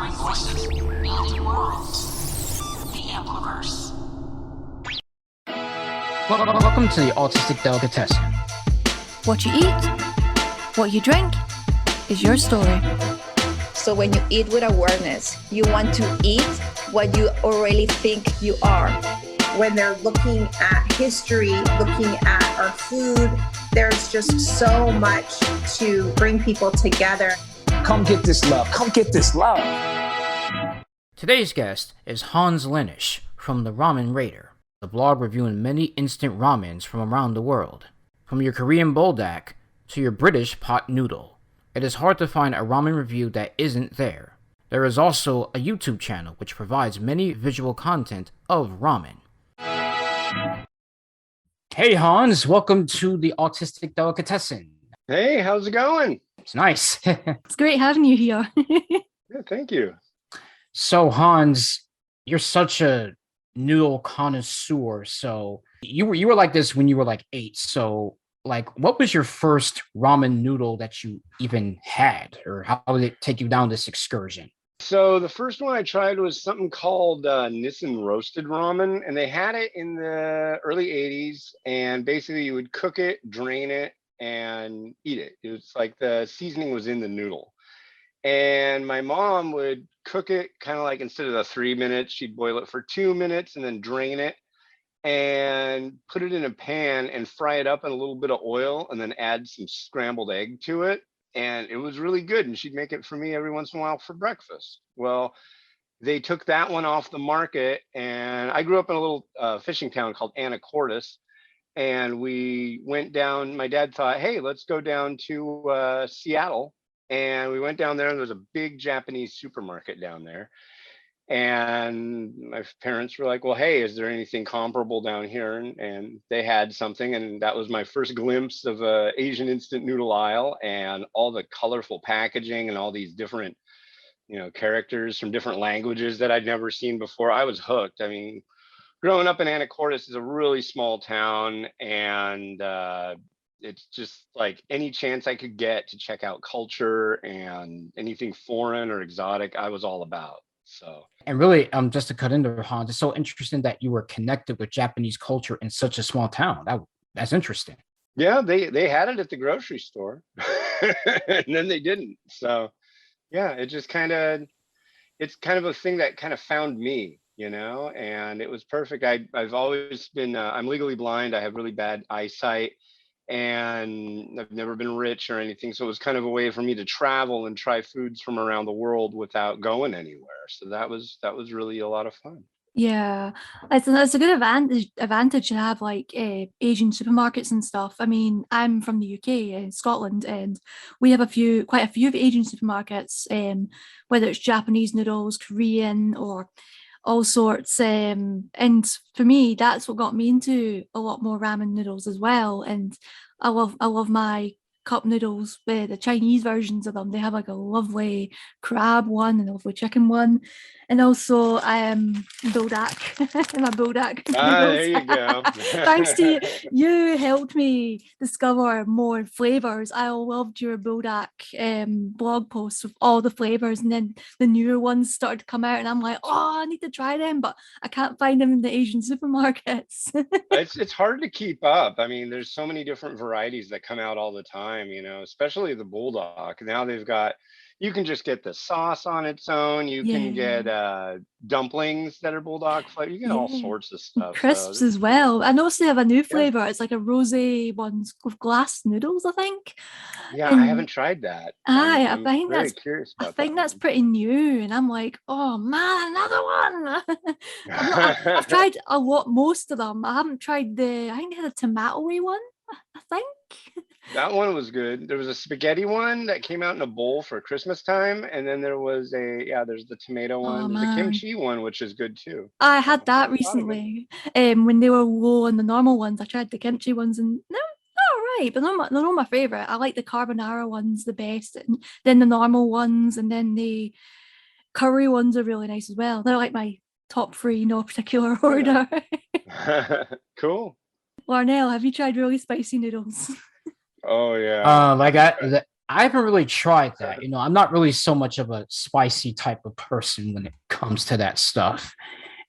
Inspiring voices, building worlds. The Ampliverse. Welcome to the Autistic Delicatessen. What you eat, what you drink, is your story. So when you eat with awareness, you want to eat what you already think you are. When they're looking at history, looking at our food, there's just so much to bring people together. Come get this love. Come get this love. Today's guest is Hans Lienesch from the Ramen Raider, the blog reviewing many instant ramens from around the world. From your Korean buldak to your British pot noodle, it is hard to find a ramen review that isn't there. There is also a YouTube channel which provides many visual content of ramen. Hey Hans, welcome to the Autistic Delicatessen. Hey, how's it going? It's nice. It's great having you here. Yeah, thank you. So Hans, you're such a noodle connoisseur. So you were like this when you were like 8. So like, what was your first ramen noodle that you even had, or how did it take you down this excursion? So the first one I tried was something called Nissan roasted ramen, and they had it in the early 80s. And basically you would cook it, drain it, and eat it. It was like the seasoning was in the noodle. And my mom would cook it kind of like, instead of the 3 minutes, she'd boil it for 2 minutes and then drain it and put it in a pan and fry it up in a little bit of oil and then add some scrambled egg to it. And it was really good. And she'd make it for me every once in a while for breakfast. Well, they took that one off the market. And I grew up in a little fishing town called Anacortes. And we went down, my dad thought, hey, let's go down to Seattle. And we went down there, and there was a big Japanese supermarket down there. And my parents were like, well, hey, is there anything comparable down here? And they had something. And that was my first glimpse of a Asian instant noodle aisle, and all the colorful packaging and all these different, characters from different languages that I'd never seen before. I was hooked. I mean, growing up in Anacortes is a really small town, and it's just like any chance I could get to check out culture and anything foreign or exotic, I was all about. So, and really, just to cut into Hans, it's so interesting that you were connected with Japanese culture in such a small town. That's interesting. Yeah, they had it at the grocery store, and then they didn't. So, yeah, it's kind of a thing that kind of found me, and it was perfect. I've always been I'm legally blind. I have really bad eyesight, and I've never been rich or anything. So it was kind of a way for me to travel and try foods from around the world without going anywhere. So that was really a lot of fun. Yeah, it's a good advantage to have like Asian supermarkets and stuff. I mean, I'm from the UK, Scotland, and we have quite a few of Asian supermarkets, whether it's Japanese noodles, Korean, or all sorts. And for me, that's what got me into a lot more ramen noodles as well. And I love my cup noodles, the Chinese versions of them. They have like a lovely crab one and a lovely chicken one, and also buldak, my buldak There noodles. you go. Thanks to you, you helped me discover more flavors. I loved your buldak blog posts with all the flavors, and then the newer ones started to come out, and I'm like, oh, I need to try them, but I can't find them in the Asian supermarkets. It's hard to keep up. I mean, there's so many different varieties that come out all the time, especially the bulldog. Now you can just get the sauce on its own. You can get dumplings that are bulldog flavor. You get all sorts of stuff. Crisps as well. I noticed they have a new flavor. It's like a rosé ones with glass noodles, I think. Yeah, And I haven't tried that. I I'm think very that's curious about I think that that's one. pretty new, and I'm like, oh man, another one. I've tried most of them. I haven't tried I think they had a tomatoey one, I think. That one was good. There was a spaghetti one that came out in a bowl for Christmas time, and then there's the tomato one. Oh There's a man, kimchi one, which is good too. I had that There's a lot of good- recently. When they were low on the normal ones, I tried the kimchi ones, and they're all right, but they're not my favorite. I like the carbonara ones the best, and then the normal ones, and then the curry ones are really nice as well. They're like my top 3, no particular order. Cool. Larnell, have you tried really spicy noodles? Oh yeah. I haven't really tried that. I'm not really so much of a spicy type of person when it comes to that stuff.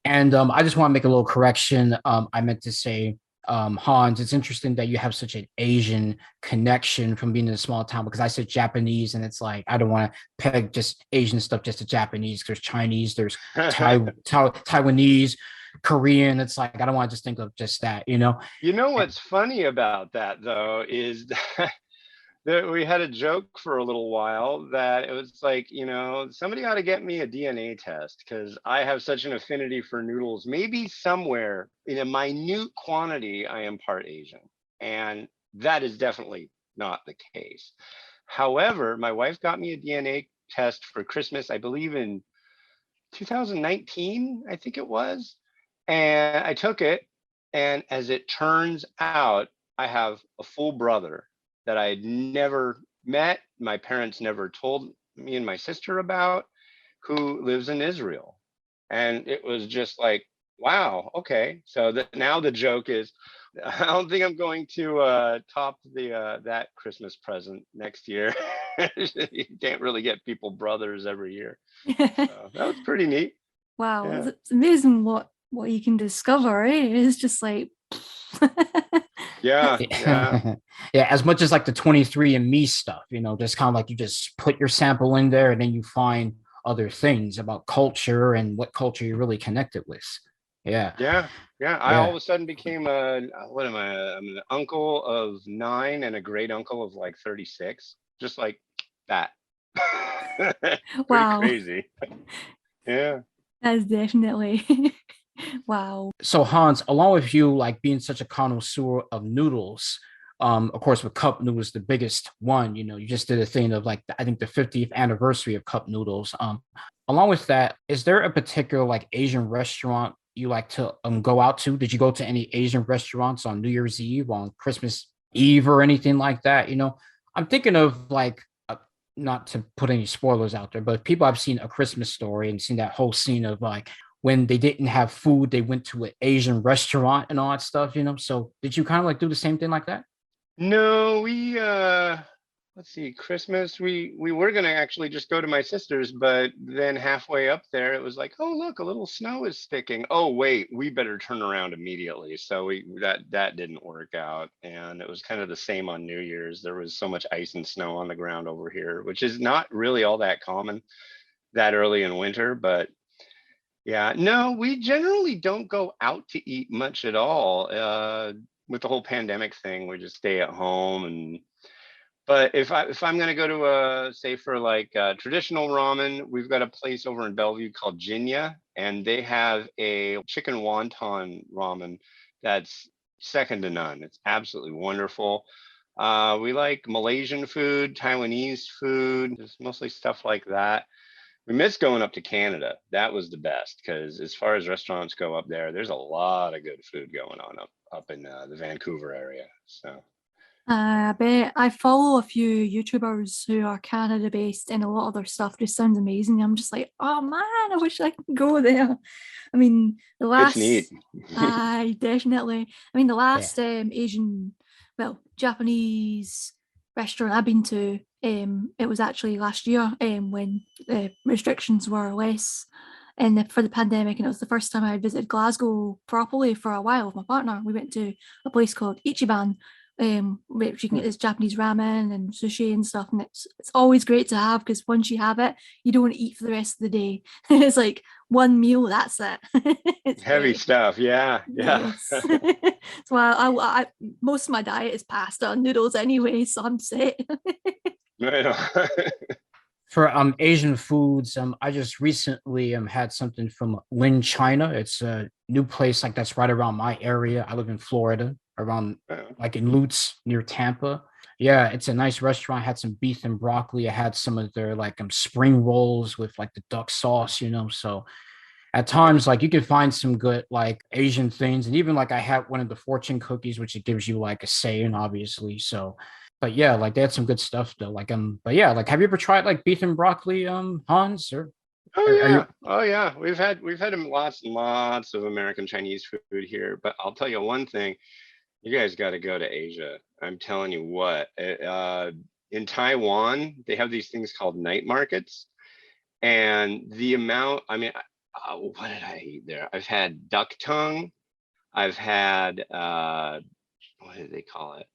And I just want to make a little correction. I meant to say, Hans, it's interesting that you have such an Asian connection from being in a small town because I said Japanese, and it's like I don't want to peg just Asian stuff just to Japanese. There's Chinese, there's Taiwanese, Korean. It's like I don't want to just think of just that. You know what's funny about that though is that we had a joke for a little while that it was like, somebody ought to get me a DNA test because I have such an affinity for noodles. Maybe somewhere in a minute quantity, I am part Asian. And that is definitely not the case. However, my wife got me a DNA test for Christmas, I believe in 2019, I think it was. And I took it. And as it turns out, I have a full brother that I'd never met, my parents never told me and my sister about, who lives in Israel. And it was just like, wow, okay. So now the joke is, I don't think I'm going to top that Christmas present next year. You can't really get people brothers every year. So that was pretty neat. Wow, Yeah. it's amazing what you can discover, eh? It's just like Yeah. Yeah, as much as like the 23andMe stuff, just kind of like you just put your sample in there and then you find other things about culture and what culture you're really connected with. Yeah. I all of a sudden became I'm an uncle of 9 and a great uncle of like 36, just like that. Pretty wow. crazy. Yeah. That's definitely wow. So Hans, along with you like being such a connoisseur of noodles, of course with cup noodles the biggest one, you just did a thing of like I think the 50th anniversary of cup noodles. Along with that, is there a particular like Asian restaurant you like to go out to? Did you go to any Asian restaurants on New Year's Eve, on Christmas Eve, or anything like that? I'm thinking of like not to put any spoilers out there, but people I've seen A Christmas Story and seen that whole scene of like when they didn't have food, they went to an Asian restaurant and all that stuff. So did you kind of like do the same thing like that? No, we let's see, Christmas, we were gonna actually just go to my sister's, but then halfway up there, it was like, oh look, a little snow is sticking. Oh wait, we better turn around immediately. So that didn't work out, and it was kind of the same on New Year's. There was so much ice and snow on the ground over here, which is not really all that common that early in winter, but yeah, no, we generally don't go out to eat much at all. With the whole pandemic thing, we just stay at home. But if I'm gonna go to say for like traditional ramen, we've got a place over in Bellevue called Jinya, and they have a chicken wonton ramen that's second to none. It's absolutely wonderful. We like Malaysian food, Taiwanese food, just mostly stuff like that. We miss going up to Canada. That was the best because as far as restaurants go up there, there's a lot of good food going on up in the Vancouver area. So I bet I follow a few YouTubers who are Canada based, and a lot of their stuff just sounds amazing. I'm just like, oh man, I wish I could go there. I mean, the last, it's neat. I definitely. I mean, the last Asian, well, Japanese restaurant I've been to, it was actually last year, when the restrictions were less, and for the pandemic, and it was the first time I visited Glasgow properly for a while with my partner. We went to a place called Ichiban, which you can get this Japanese ramen and sushi and stuff, and it's always great to have because once you have it, you don't want to eat for the rest of the day. It's like one meal, that's it. It's Heavy great. stuff, yeah. Yes. So I most of my diet is pasta and noodles anyway, so I'm set. For Asian foods, I just recently had something from Lin China. It's a new place like that's right around my area. I live in Florida, around like in Lutz near Tampa. Yeah, it's a nice restaurant. I had some beef and broccoli. I had some of their like spring rolls with like the duck sauce, So at times, like you can find some good like Asian things, and even like I had one of the fortune cookies, which it gives you like a say in, obviously. So, but yeah, like they had some good stuff though. Like but yeah, like have you ever tried like beef and broccoli, Hans? Or Oh yeah, we've had lots and lots of American Chinese food here. But I'll tell you one thing, you guys got to go to Asia. I'm telling you what, in Taiwan, they have these things called night markets. And the amount, I mean, what did I eat there? I've had duck tongue. I've had, what do they call it?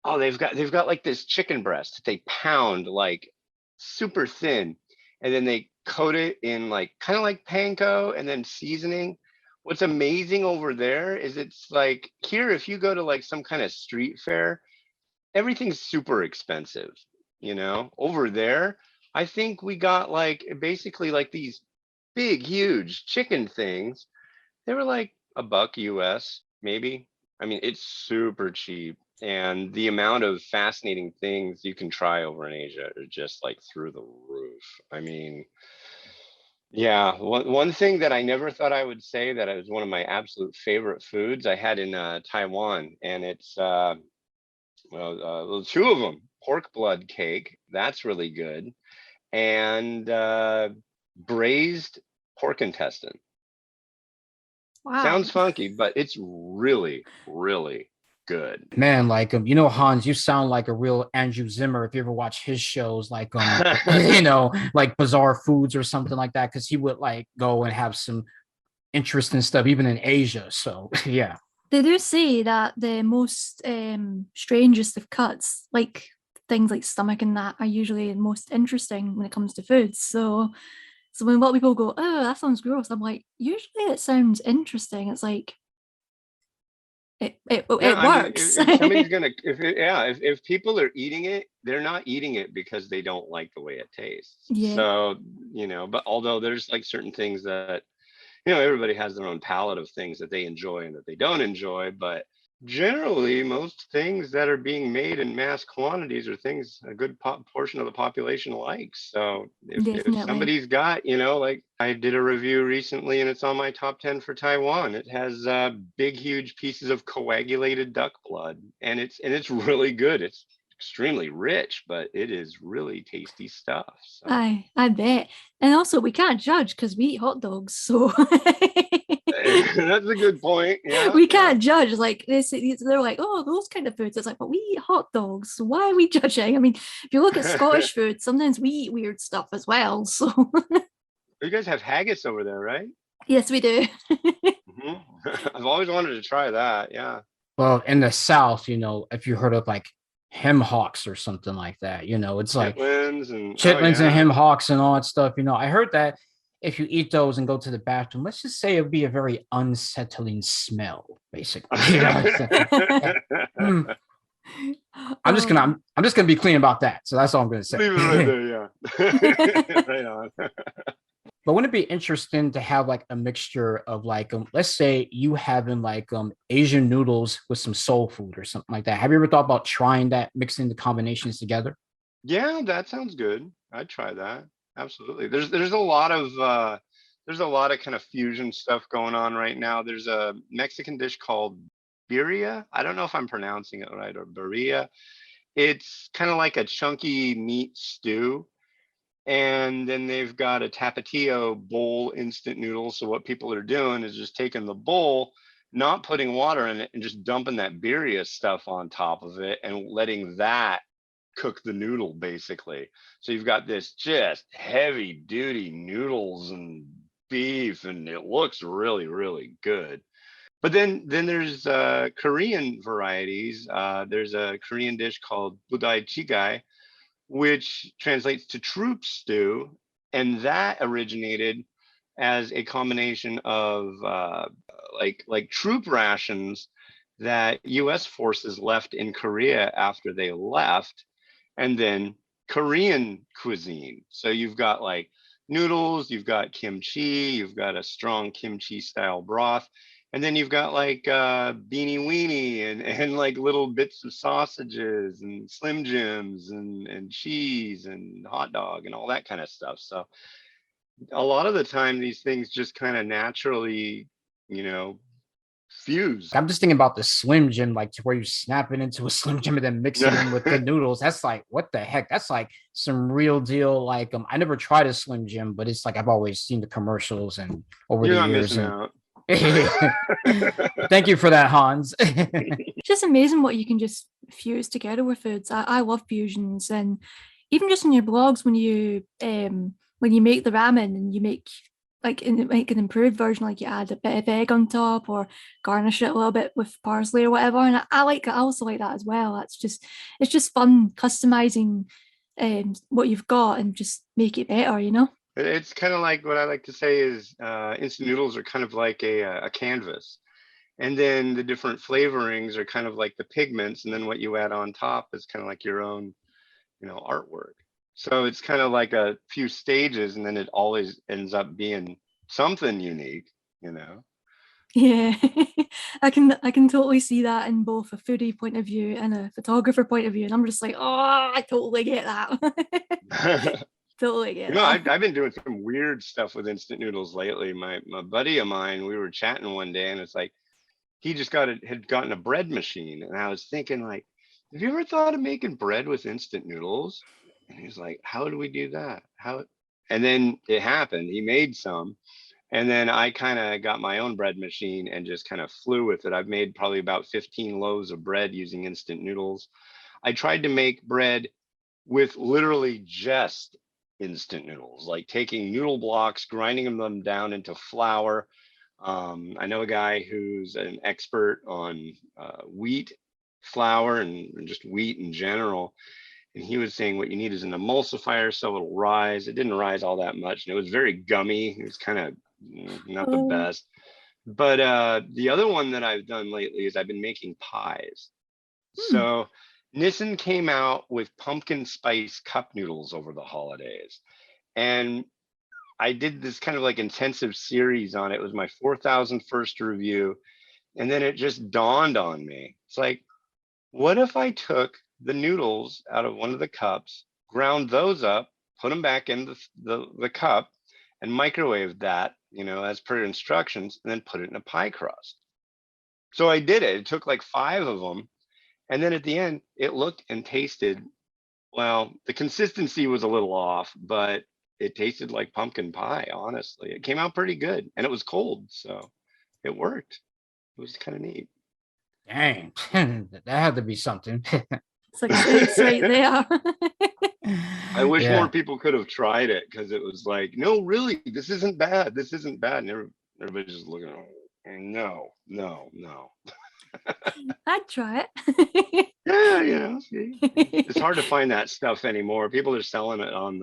Oh, they've got like this chicken breast that they pound like super thin, and then they coat it in like kind of like panko and then seasoning. What's amazing over there is it's like here, if you go to like some kind of street fair, everything's super expensive, you know. Over there, I think we got like basically like these big, huge chicken things. They were like $1 US, maybe. I mean, it's super cheap. And the amount of fascinating things you can try over in Asia are just like through the roof. I mean, yeah, one thing that I never thought I would say that it was one of my absolute favorite foods I had in Taiwan, and it's well, two of them. Pork blood cake, that's really good, and braised pork intestine. Wow. Sounds funky, but it's really, really good. Man, like you know, Hans, you sound like a real Andrew Zimmer if you ever watch his shows, like you know, like Bizarre Foods or something like that, because he would like go and have some interesting stuff, even in Asia. So yeah. They do say that the most strangest of cuts, like things like stomach and that, are usually the most interesting when it comes to foods. So when a lot of people go, "Oh, that sounds gross," I'm like, usually it sounds interesting. It's like it I mean, works. if somebody's gonna, if people are eating it, they're not eating it because they don't like the way it tastes. Yeah. So, you know, but although there's like certain things that, you know, everybody has their own palette of things that they enjoy and that they don't enjoy, but generally most things that are being made in mass quantities are things a good portion of the population likes. So if Definitely. somebody's got, you know, like I did a review recently and it's on my top 10 for Taiwan. It has big, huge pieces of coagulated duck blood, and it's really good. It's extremely rich, but it is really tasty stuff. So. I bet. And also we can't judge because we eat hot dogs, so That's a good point. Yeah, we can't judge. Like they're like, oh, those kind of foods. It's like, but we eat hot dogs. So why are we judging? I mean, if you look at Scottish food, sometimes we eat weird stuff as well. So You guys have haggis over there, right? yes, we do. I've always wanted to try that. Yeah. Well, in the South, you know, if you heard of like Hemhawks or something like that, you know, it's like chitlins and Hemhawks and all that stuff. You know, I heard that if you eat those and go to the bathroom, let's just say it'd be a very unsettling smell, basically. You know? I'm just gonna be clean about that. So that's all I'm gonna say. Leave it right there, yeah. Right on. But wouldn't it be interesting to have like a mixture of like let's say you having like Asian noodles with some soul food or something like that? Have you ever thought about trying that, mixing the combinations together? Yeah, that sounds good. I'd try that. Absolutely. There's a lot of kind of fusion stuff going on right now. There's a Mexican dish called birria. I don't know if I'm pronouncing it right, or birria. It's kind of like a chunky meat stew. And then they've got a tapatio bowl instant noodle. So what people are doing is just taking the bowl, not putting water in it, and just dumping that birria stuff on top of it and letting that cook the noodle, basically. So you've got this just heavy duty noodles and beef, and it looks really, really good. But then there's Korean varieties. There's a Korean dish called budai chigai, which translates to troop stew, and that originated as a combination of like troop rations that U.S. forces left in Korea after they left, and then Korean cuisine. So you've got like noodles, you've got kimchi, you've got a strong kimchi style broth, and then you've got like beanie weenie and like little bits of sausages and Slim Jims and cheese and hot dog and all that kind of stuff. So a lot of the time these things just kind of naturally, you know, fuse. I'm just thinking about the Slim Jim, like to where you snap it into a Slim Jim and then mix it in with the noodles. That's like, what the heck? That's like some real deal. Like, I never tried a Slim Jim, but it's like I've always seen the commercials and over You're the not years. missing out. Thank you for that, Hans. It's just amazing what you can just fuse together with foods. I love fusions, and even just in your blogs when you make the ramen and you make like an improved version, like you add a bit of egg on top or garnish it a little bit with parsley or whatever. And I like I also like that as well. It's just fun customizing what you've got and just make it better, you know? It's kind of like what I like to say is instant noodles are kind of like a canvas. And then the different flavorings are kind of like the pigments. And then what you add on top is kind of like your own, artwork. So it's kind of like a few stages, and then it always ends up being something unique, Yeah, I can totally see that in both a foodie point of view and a photographer point of view. And I'm just like, oh, I totally get that. Totally get that. I've been doing some weird stuff with instant noodles lately. My buddy of mine, we were chatting one day, and it's like he just had gotten a bread machine, and I was thinking like, have you ever thought of making bread with instant noodles? And he's like, how do we do that? How? And then it happened. He made some, and then I kind of got my own bread machine and just kind of flew with it. I've made probably about 15 loaves of bread using instant noodles. I tried to make bread with literally just instant noodles, like taking noodle blocks, grinding them down into flour. I know a guy who's an expert on wheat flour and just wheat in general. And he was saying what you need is an emulsifier so it'll rise. It didn't rise all that much, and it was very gummy. It was kind of not the best. But the other one that I've done lately is I've been making pies. So Nissan came out with pumpkin spice cup noodles over the holidays. And I did this kind of like intensive series on it. It was my 4,001st review. And then it just dawned on me. It's like, what if I took the noodles out of one of the cups, ground those up, put them back in the cup, and microwaved that, as per instructions, and then put it in a pie crust. So I did it. It took like 5 of them. And then at the end, it looked and tasted, well, the consistency was a little off, but it tasted like pumpkin pie, honestly. It came out pretty good, and it was cold, so it worked. It was kind of neat. Dang, that had to be something. Success right there. I wish Yeah. more people could have tried it, because it was like, no, really, this isn't bad. This isn't bad. And everybody's just looking at it. No. I'd try it. Yeah, see? It's hard to find that stuff anymore. People are selling it on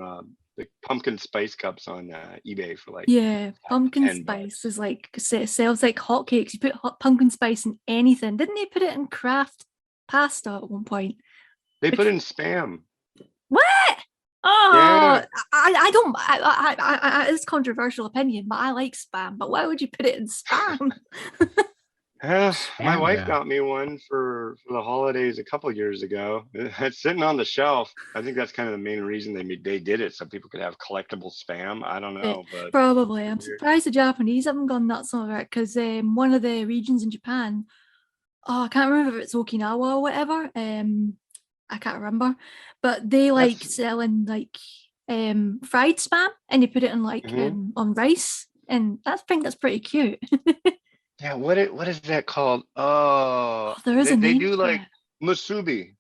the pumpkin spice cups on eBay for like Yeah, pumpkin $10. spice is like sells like hotcakes. You put pumpkin spice in anything. Didn't they put it in Kraft pasta at one point? They put in Spam. What? Oh, Yeah. I don't. It's controversial opinion, but I like Spam. But why would you put it in Spam? My Spam, wife yeah. got me one for the holidays a couple years ago. It's sitting on the shelf. I think that's kind of the main reason they did it, so people could have collectible Spam. I don't know, but Probably. I'm weird. surprised the Japanese haven't gone nuts over it, because one of the regions in Japan, I can't remember if it's Okinawa or whatever. I can't remember, but they like selling like fried Spam, and they put it in like on rice, and I think that's pretty cute. Yeah, what is that called? Oh, There is a they name do for like it. musubi.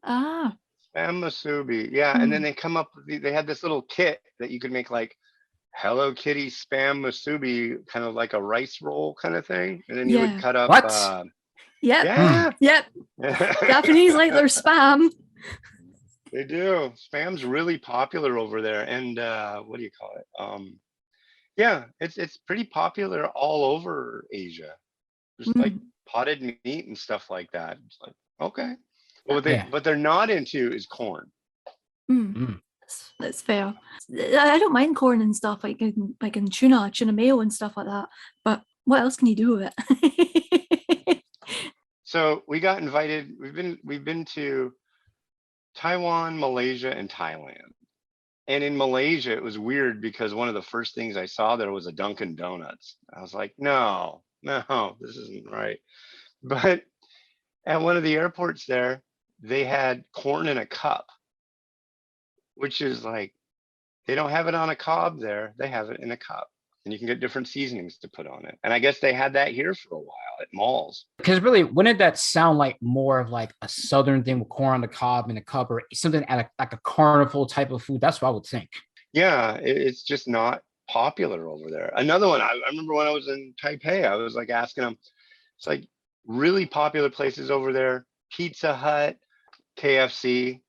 Ah, Spam musubi. Yeah, and then they come up with they had this little kit that you could make like Hello Kitty Spam musubi, kind of like a rice roll kind of thing. And then you would Yeah. cut up What? Yep. yeah. Yep. Japanese like their Spam. They do. Spam's really popular over there. And what do you call it? Yeah, it's pretty popular all over Asia. Just like potted meat and stuff like that. It's like, okay. Well, what they're not into is corn. That's fair. I don't mind corn and stuff, like in tuna mayo and stuff like that. But what else can you do with it? So we got invited. We've been to Taiwan, Malaysia, and Thailand. And in Malaysia, it was weird because one of the first things I saw there was a Dunkin' Donuts. I was like, no, this isn't right. But at one of the airports there, they had corn in a cup, which is like, they don't have it on a cob there. They have it in a cup. and you can get different seasonings to put on it. And I guess they had that here for a while at malls. Because really, wouldn't that sound like more of like a southern thing with corn on the cob and a cup, or something at like a carnival type of food? That's what I would think. Yeah, it's just not popular over there. Another one, I remember when I was in Taipei, I was like asking them, it's like really popular places over there, Pizza Hut, KFC,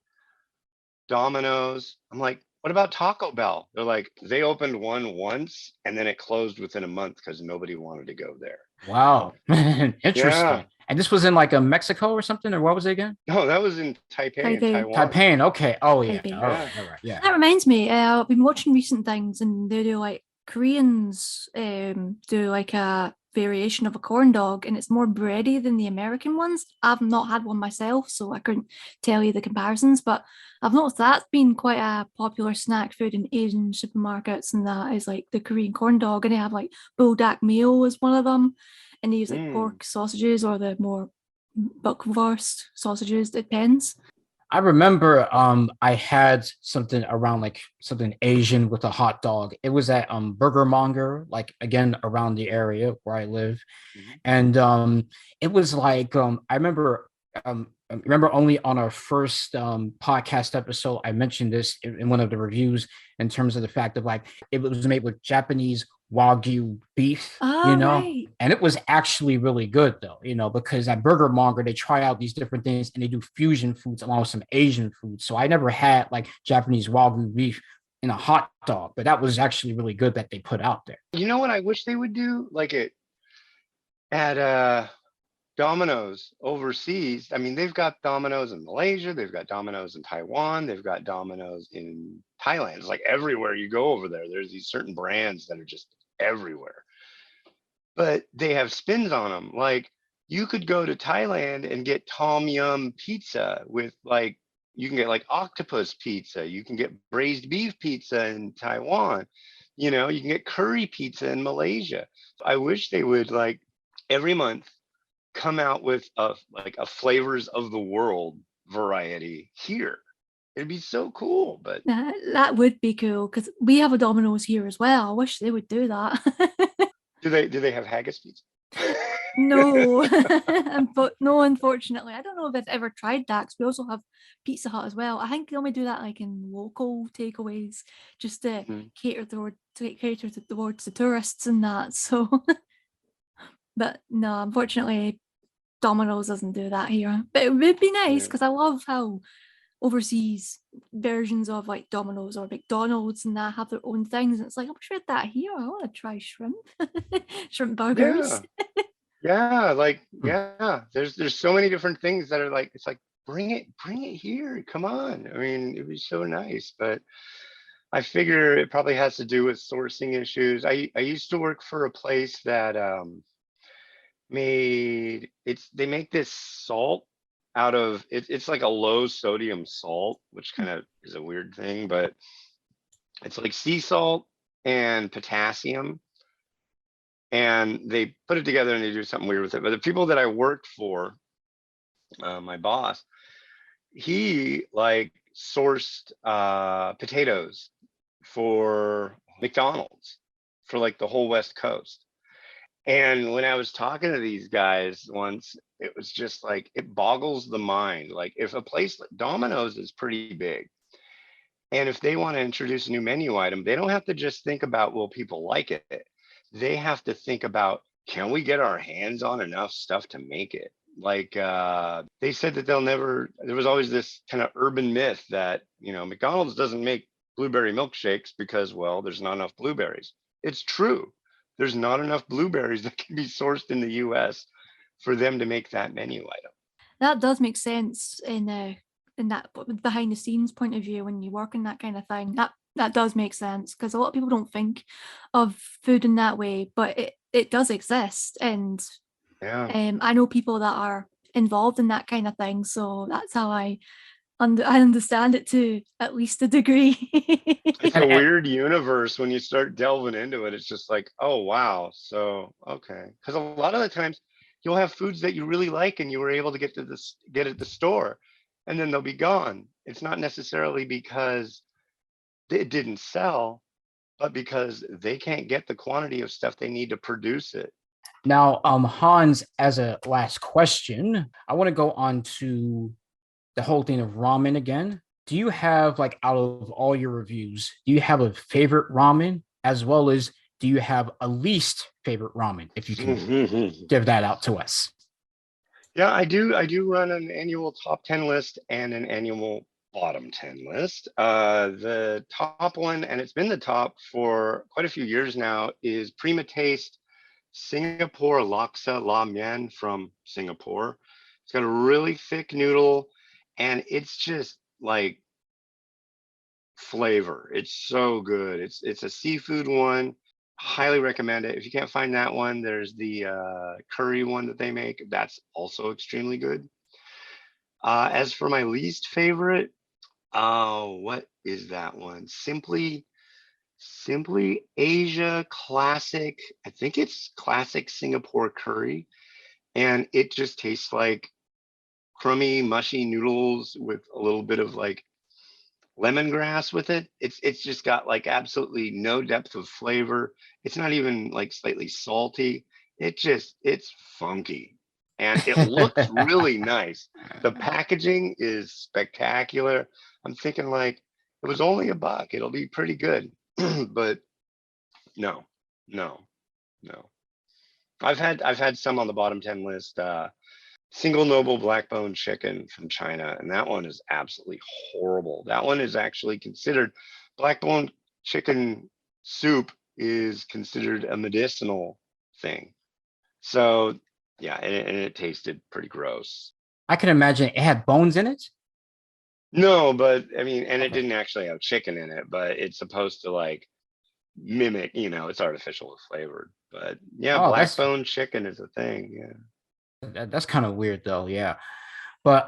Domino's. I'm like, what about Taco Bell? They're like, they opened one once and then it closed within a month because nobody wanted to go there. Wow. Yeah. Interesting. And this was in like a Mexico or something, or what was it again? No, that was in Taipei in Taipei. Taiwan. Taipei. Okay. Oh yeah. Taipei. All right. All right. Yeah. That reminds me, I've been watching recent things, and they do like Koreans do like a variation of a corn dog, and it's more bready than the American ones. I've not had one myself, so I couldn't tell you the comparisons, but I've noticed that's been quite a popular snack food in Asian supermarkets, and that is like the Korean corn dog, and they have like buldak meal as one of them, and they use like pork sausages or the more buckwurst sausages, depends. I remember I had something around like something Asian with a hot dog. It was at Burgermonger, like again around the area where I live. And it was like I remember only on our first podcast episode I mentioned this in one of the reviews, in terms of the fact of like it was made with Japanese Wagyu beef, Oh, right. and it was actually really good though, because at Burgermonger they try out these different things and they do fusion foods along with some Asian food. So I never had like Japanese Wagyu beef in a hot dog, but that was actually really good that they put out there. You know what I wish they would do? Like it at Domino's overseas. I mean, they've got Domino's in Malaysia, they've got Domino's in Taiwan, they've got Domino's in Thailand. It's like everywhere you go over there, there's these certain brands that are just everywhere. But they have spins on them. Like you could go to Thailand and get tom yum pizza with like, you can get like octopus pizza, you can get braised beef pizza in Taiwan, you can get curry pizza in Malaysia. I wish they would like every month come out with a flavors of the world variety here. It'd be so cool. But that would be cool, because we have a Domino's here as well. I wish they would do that. do they have haggis pizza? No, but no, unfortunately, I don't know if I've ever tried that, 'cause we also have Pizza Hut as well. I think they only do that like in local takeaways, just to cater towards the tourists and that. So, but no, unfortunately, Domino's doesn't do that here. But it would be nice, because I love how overseas versions of like Domino's or McDonald's and that have their own things. And it's like, I wish we had that here. I want to try shrimp, shrimp burgers. There's so many different things that are like, it's like, bring it here. Come on. I mean, it'd be so nice, but I figure it probably has to do with sourcing issues. I used to work for a place that they make this salt out of it's like a low sodium salt, which kind of is a weird thing, but it's like sea salt and potassium, and they put it together and they do something weird with it. But the people that I worked for, my boss, he like sourced potatoes for McDonald's for like the whole West Coast. And when I was talking to these guys once, it was just like, it boggles the mind. Like if a place like Domino's is pretty big, and if they want to introduce a new menu item, they don't have to just think about, will people like it? They have to think about, can we get our hands on enough stuff to make it? Like they said that there was always this kind of urban myth that, McDonald's doesn't make blueberry milkshakes because, well, there's not enough blueberries. It's true. There's not enough blueberries that can be sourced in the US for them to make that menu item. That does make sense in that behind the scenes point of view when you work in that kind of thing. That does make sense, because a lot of people don't think of food in that way, but it does exist. And I know people that are involved in that kind of thing, so that's how I understand it to at least a degree. It's a weird universe when you start delving into it. It's just like, oh wow, so okay, because a lot of the times you'll have foods that you really like and you were able to get at the store, and then they'll be gone. It's not necessarily because it didn't sell, but because they can't get the quantity of stuff they need to produce it. Now, Hans, as a last question, I want to go on to the whole thing of ramen again. Do you have, like, out of all your reviews, do you have a favorite ramen, as well as do you have a least favorite ramen, if you can give that out to us? Yeah, I do run an annual top 10 list and an annual bottom 10 list. The top one, and it's been the top for quite a few years now, is Prima Taste Singapore Laksa La Mian from Singapore. It's got a really thick noodle, and it's just like flavor. It's so good. It's a seafood one. Highly recommend it. If you can't find that one, there's the curry one that they make. That's also extremely good. As for my least favorite, what is that one? Simply Asia Classic. I think it's classic Singapore curry, and it just tastes like crummy, mushy noodles with a little bit of like lemongrass with it. It's just got like absolutely no depth of flavor. It's not even like slightly salty. It's funky, and it looks really nice. The packaging is spectacular. I'm thinking like it was only $1. It'll be pretty good. But no. I've had some on the bottom 10 list. Single noble black bone chicken from China, and that one is absolutely horrible. That one is actually considered, black bone chicken soup is considered a medicinal thing. So yeah, and it tasted pretty gross. I can imagine it had bones in it. No, but I mean, and it didn't actually have chicken in it, but it's supposed to like mimic, it's artificial flavored. But yeah, black bone chicken is a thing. Yeah. That's kind of weird though, yeah. But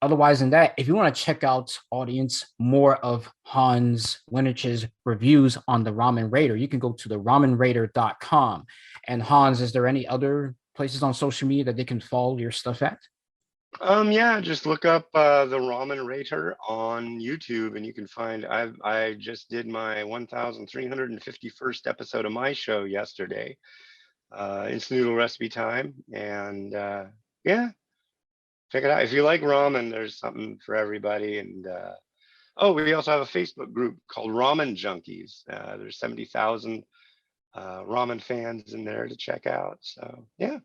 otherwise than that, if you want to check out, audience, more of Hans Lienesch's reviews on the Ramen Raider, you can go to the ramenraider.com. And Hans, is there any other places on social media that they can follow your stuff at? Yeah, just look up the Ramen Raider on YouTube, and you can find. I just did my 1,351st episode of my show yesterday. Instant noodle recipe time, and yeah, check it out. If you like ramen, there's something for everybody. And we also have a Facebook group called Ramen Junkies. There's 70,000 ramen fans in there to check out. So yeah.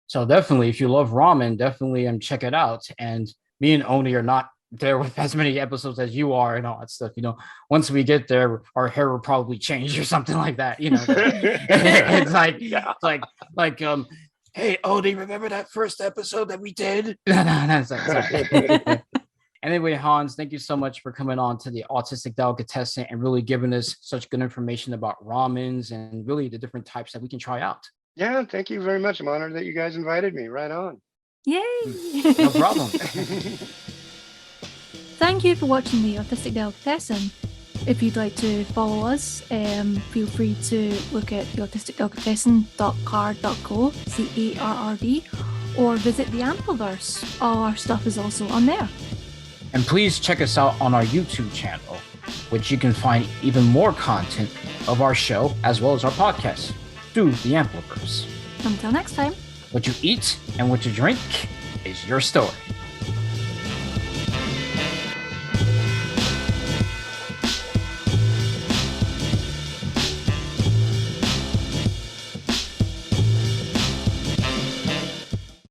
So definitely, if you love ramen, definitely check it out. And me and Oni are not there with as many episodes as you are and all that stuff. Once we get there, our hair will probably change or something like that. It's like, yeah. it's like, hey, Oni, remember that first episode that we did? Anyway, Hans, thank you so much for coming on to the Autistic Delicatessen and really giving us such good information about ramens and really the different types that we can try out. Yeah, thank you very much. I'm honored that you guys invited me. Right on. Yay! No problem. Thank you for watching the Autistic Delicatessen. If you'd like to follow us, feel free to look at the autisticdelicatessen.card.co, CARRD, or visit the Ampliverse. All our stuff is also on there. And please check us out on our YouTube channel, which you can find even more content of our show as well as our podcast through the Ampliverse. Until next time. What you eat and what you drink is your story.